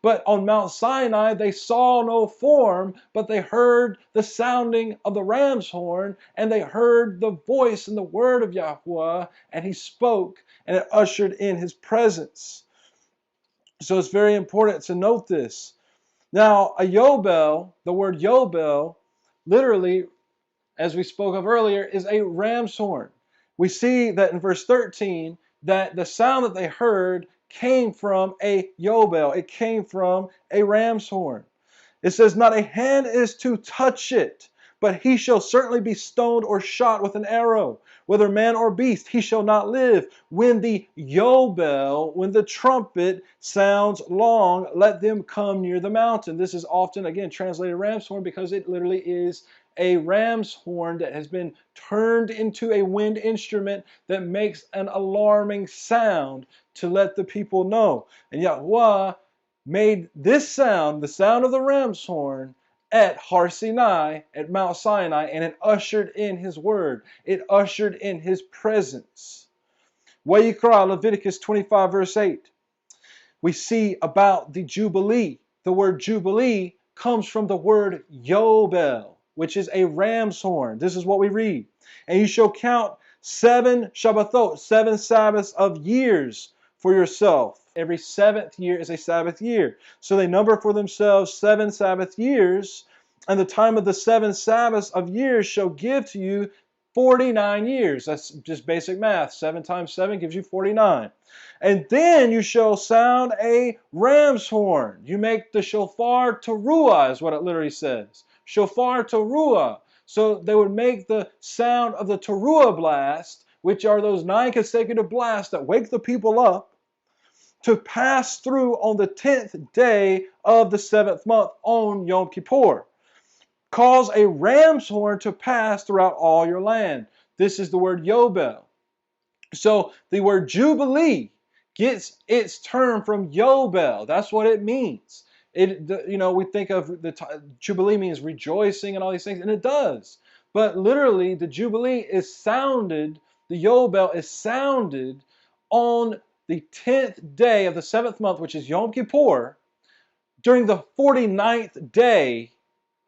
But on Mount Sinai, they saw no form, but they heard the sounding of the ram's horn, and they heard the voice and the word of Yahweh, and he spoke, and it ushered in his presence. So it's very important to note this. Now, a Yobel, the word Yobel, literally, as we spoke of earlier, is a ram's horn. We see that in verse 13, that the sound that they heard came from a Yobel. It came from a ram's horn. It says, not a hand is to touch it, but he shall certainly be stoned or shot with an arrow. Whether man or beast, he shall not live. When the Yobel, when the trumpet sounds long, let them come near the mountain. This is often, again, translated ram's horn because it literally is a ram's horn that has been turned into a wind instrument that makes an alarming sound to let the people know. And Yahweh made this sound, the sound of the ram's horn, at Har Sinai, at Mount Sinai, and it ushered in his word. It ushered in his presence. Wayikra, Leviticus 25 verse 8. We see about the Jubilee. The word Jubilee comes from the word Yobel, which is a ram's horn. This is what we read. And you shall count 7 Shabbathot, 7 Sabbaths of years for yourself. Every 7th year is a Sabbath year. So they number for themselves 7 Sabbath years, and the time of the 7 Sabbaths of years shall give to you 49 years. That's just basic math. 7 times 7 gives you 49. And then you shall sound a ram's horn. You make the shofar teruah, is what it literally says. Shofar teruah. So they would make the sound of the teruah blast, which are those 9 consecutive blasts that wake the people up, to pass through on the 10th day of the 7th month on Yom Kippur. Cause a ram's horn to pass throughout all your land. This is the word Yobel. So the word Jubilee gets its term from Yobel. That's what it means. We think of Jubilee means rejoicing and all these things, and it does. But literally, the Jubilee is sounded, the Yobel is sounded on the 10th day of the 7th month, which is Yom Kippur, during the 49th day,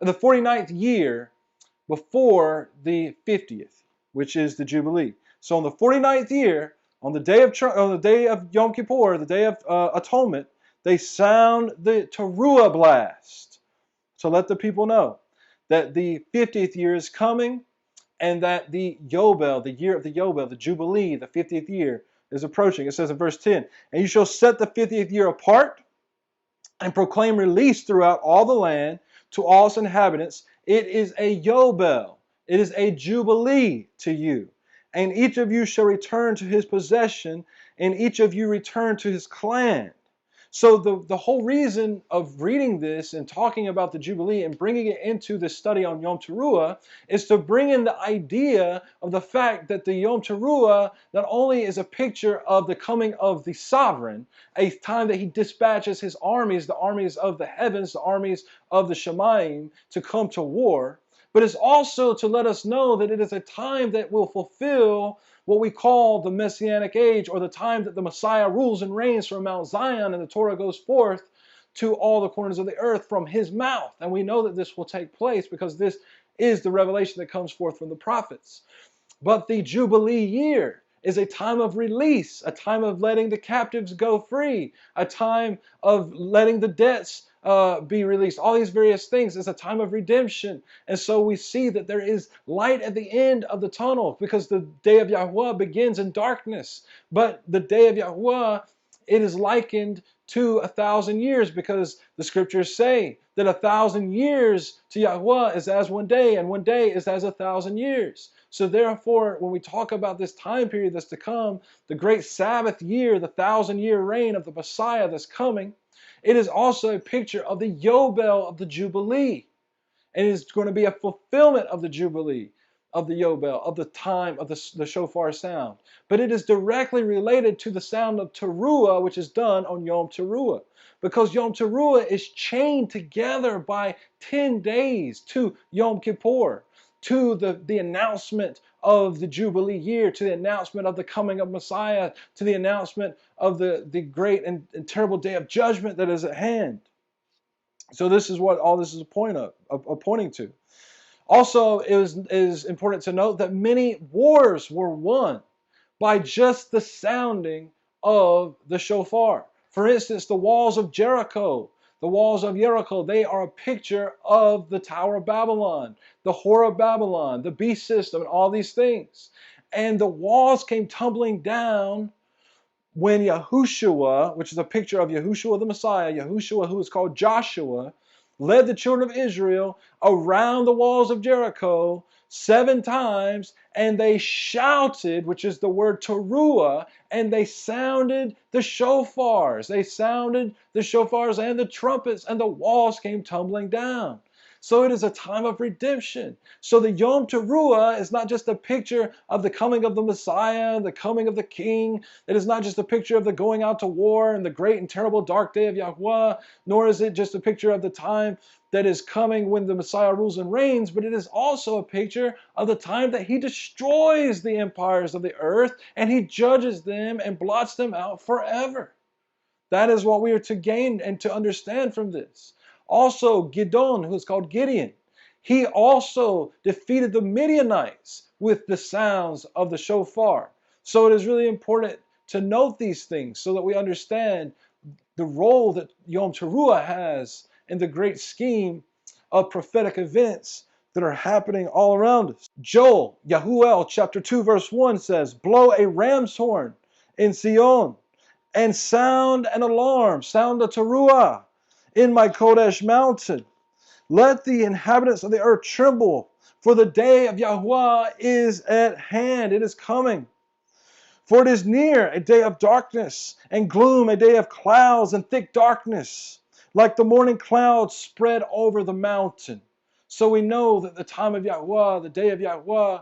the 49th year before the 50th, which is the Jubilee. So on the 49th year, on the day of Yom Kippur, the day of atonement, they sound the teruah blast to let the people know that the 50th year is coming, and that the Yobel, the year of the Yobel, the Jubilee, the 50th year, is approaching. It says in verse 10, and you shall set the 50th year apart and proclaim release throughout all the land to all its inhabitants. It is a Yobel. It is a Jubilee to you. And each of you shall return to his possession, and each of you return to his clan. So the whole reason of reading this and talking about the Jubilee and bringing it into the study on Yom Teruah is to bring in the idea of the fact that the Yom Teruah not only is a picture of the coming of the sovereign, a time that he dispatches his armies, the armies of the heavens, the armies of the Shemayim, to come to war, but it's also to let us know that it is a time that will fulfill what we call the Messianic age, or the time that the Messiah rules and reigns from Mount Zion, and the Torah goes forth to all the corners of the earth from his mouth. And we know that this will take place because this is the revelation that comes forth from the prophets. But the Jubilee year is a time of release, a time of letting the captives go free, a time of letting the debts be released. All these various things is a time of redemption. And so we see that there is light at the end of the tunnel, because the day of Yahweh begins in darkness. But the day of Yahweh, it is likened to 1,000 years, because the scriptures say that 1,000 years to Yahweh is as one day, and one day is as 1,000 years. So therefore, when we talk about this time period that's to come, the great Sabbath year, the 1,000-year reign of the Messiah that's coming, it is also a picture of the Yobel of the Jubilee. And it is going to be a fulfillment of the Jubilee, of the Yobel, of the time of the shofar sound. But it is directly related to the sound of Teruah, which is done on Yom Teruah. Because Yom Teruah is chained together by 10 days to Yom Kippur, to the announcement of the Jubilee year, to the announcement of the coming of Messiah, to the announcement of the great and terrible day of judgment that is at hand. So this is what all this is pointing to. Also, it is important to note that many wars were won by just the sounding of the shofar. For instance, the walls of Jericho. The walls of Jericho, they are a picture of the Tower of Babylon, the Whore of Babylon, the beast system, and all these things. And the walls came tumbling down when Yahushua, which is a picture of Yahushua the Messiah, Yahushua who is called Joshua, led the children of Israel around the walls of Jericho 7 times, and they shouted, which is the word teruah, and they sounded the shofars. They sounded the shofars and the trumpets, and the walls came tumbling down. So it is a time of redemption. So the Yom Teruah is not just a picture of the coming of the Messiah, the coming of the King. It is not just a picture of the going out to war and the great and terrible dark day of Yahuwah, nor is it just a picture of the time that is coming when the Messiah rules and reigns, but it is also a picture of the time that he destroys the empires of the earth and he judges them and blots them out forever. That is what we are to gain and to understand from this. Also, Gideon, who is called Gideon, he also defeated the Midianites with the sounds of the shofar. So it is really important to note these things so that we understand the role that Yom Teruah has in the great scheme of prophetic events that are happening all around us. Joel, Yahweh, chapter 2, verse 1 says, "Blow a ram's horn in Zion, and sound an alarm, sound a teruah in my Kodesh mountain. Let the inhabitants of the earth tremble, for the day of Yahuwah is at hand." It is coming. "For it is near, a day of darkness and gloom, a day of clouds and thick darkness, like the morning clouds spread over the mountain." So we know that the time of Yahuwah, the day of Yahuwah,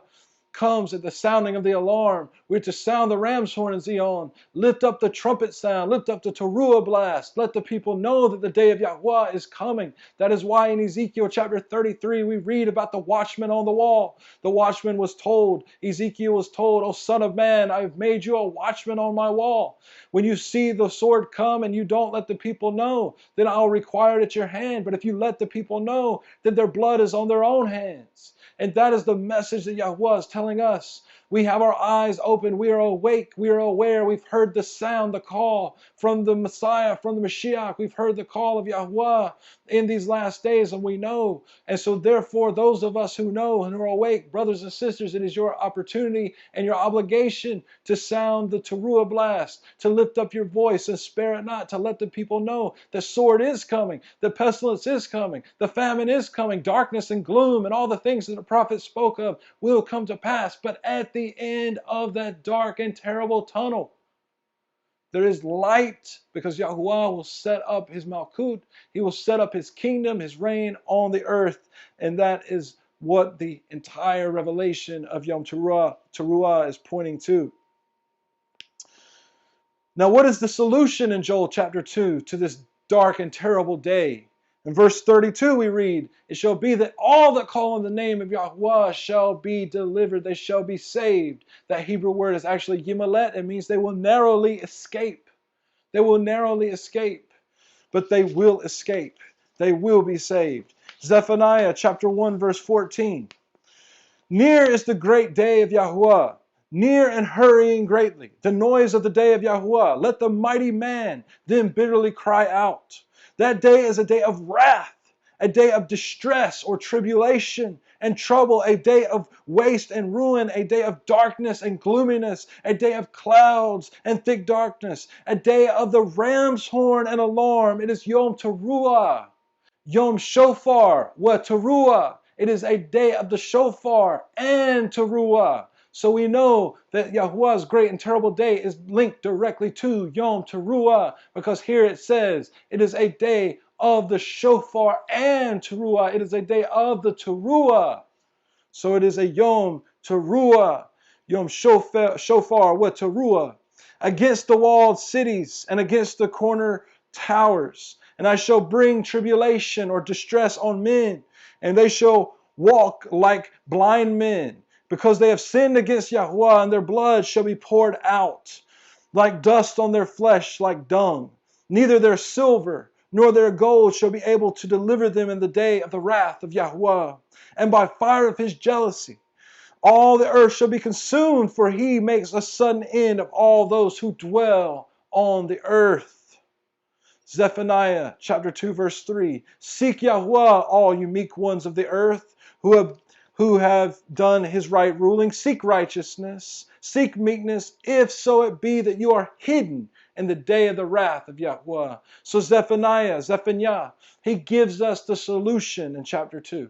comes at the sounding of the alarm. We're to sound the ram's horn in Zion, lift up the trumpet sound, lift up the teruah blast, let the people know that the day of Yahuwah is coming. That is why in Ezekiel chapter 33 we read about the watchman on the wall. The watchman was told, Ezekiel was told, "O son of man, I have made you a watchman on my wall. When you see the sword come and you don't let the people know, then I'll require it at your hand. But if you let the people know, then their blood is on their own hands." And that is the message that Yahuwah is telling us. We have our eyes open. We are awake. We are aware. We've heard the sound, the call from the Messiah, from the Mashiach. We've heard the call of Yahuwah in these last days, and we know. And so therefore, those of us who know and are awake, brothers and sisters, it is your opportunity and your obligation to sound the teruah blast, to lift up your voice and spare it not, to let the people know the sword is coming, the pestilence is coming, the famine is coming, darkness and gloom and all the things that the prophet spoke of will come to pass. But at the end of that dark and terrible tunnel, there is light, because Yahuwah will set up his Malkut. He will set up his kingdom, his reign on the earth. And that is what the entire revelation of Yom Teruah is pointing to. Now, what is the solution in Joel chapter 2 to this dark and terrible day? In verse 32 we read, "It shall be that all that call on the name of Yahuwah shall be delivered. They shall be saved." That Hebrew word is actually yimalet. It means they will narrowly escape. They will narrowly escape. But they will escape. They will be saved. Zephaniah chapter 1 verse 14. "Near is the great day of Yahuwah, near and hurrying greatly, the noise of the day of Yahuwah. Let the mighty man then bitterly cry out." That day is a day of wrath, a day of distress or tribulation and trouble, a day of waste and ruin, a day of darkness and gloominess, a day of clouds and thick darkness, a day of the ram's horn and alarm. It is Yom Teruah, Yom Shofar, wa Teruah. It is a day of the shofar and teruah. So we know that Yahuwah's great and terrible day is linked directly to Yom Teruah, because here it says it is a day of the shofar and teruah. It is a day of the teruah. So it is a Yom Teruah, Yom Shofar wa Teruah, against the walled cities and against the corner towers. "And I shall bring tribulation or distress on men, and they shall walk like blind men. because they have sinned against Yahuwah, and their blood shall be poured out like dust on their flesh, like dung. Neither their silver nor their gold shall be able to deliver them in the day of the wrath of Yahuwah. And by fire of his jealousy, all the earth shall be consumed, for he makes a sudden end of all those who dwell on the earth. Zephaniah chapter 2 verse 3. Seek Yahuwah, all you meek ones of the earth, who have done his right ruling. Seek righteousness, seek meekness, if so it be that you are hidden in the day of the wrath of Yahuwah. So Zephaniah, he gives us the solution in chapter 2.